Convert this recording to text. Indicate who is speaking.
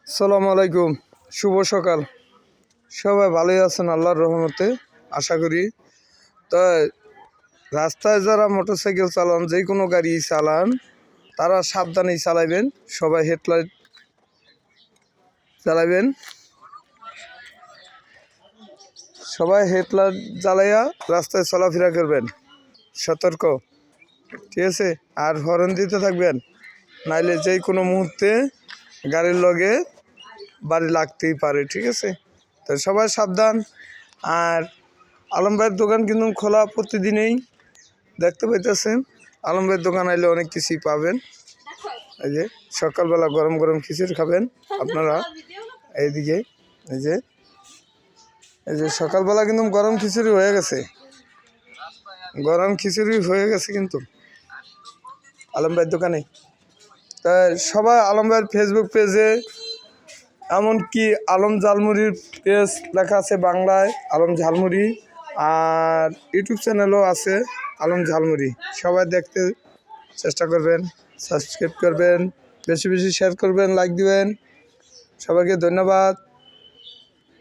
Speaker 1: আসসালামু আলাইকুম, শুভ সকাল। সবাই ভালোই আছেন আল্লাহর রহমতে আশা করি। তো রাস্তায় যারা মোটরসাইকেল চালান, যে কোনো গাড়ি চালান, তারা সাবধানেই চালাবেন। সবাই হেডলাইট জ্বালাবেন, সবাই হেডলাইট জ্বালাইয়া রাস্তায় চলাফেরা করবেন, সতর্ক, ঠিক আছে। আর হর্ন দিতে থাকবেন, নাইলে যে কোনো মুহূর্তে গাড়ির লগে বাড়ি লাগতেই পারে, ঠিক আছে। তো সবাই সাবধান। আর আলম ভাইয়ের দোকান কিন্তু খোলা প্রতিদিনেই, দেখতে পাইতেছেন। আলম ভাইয়ের দোকান আইলে অনেক কিছুই পাবেন। এই যে সকালবেলা গরম গরম খিচুড়ি খাবেন আপনারা। এইদিকে এই যে সকালবেলা কিন্তু গরম খিচুড়ি হয়ে গেছে, গরম খিচুড়ি হয়ে গেছে কিন্তু আলম ভাইয়ের দোকানে। তাই সবাই আলম ভাইয়ের ফেসবুক পেজে, এমনকি আলম ঝালমুড়ির পেজ লেখা আছে বাংলায়, আলম ঝালমুড়ি, আর ইউটিউব চ্যানেলও আছে আলম ঝালমুড়ি। সবাই দেখতে চেষ্টা করবেন, সাবস্ক্রাইব করবেন, বেশি বেশি শেয়ার করবেন, লাইক দিবেন। সবাইকে ধন্যবাদ।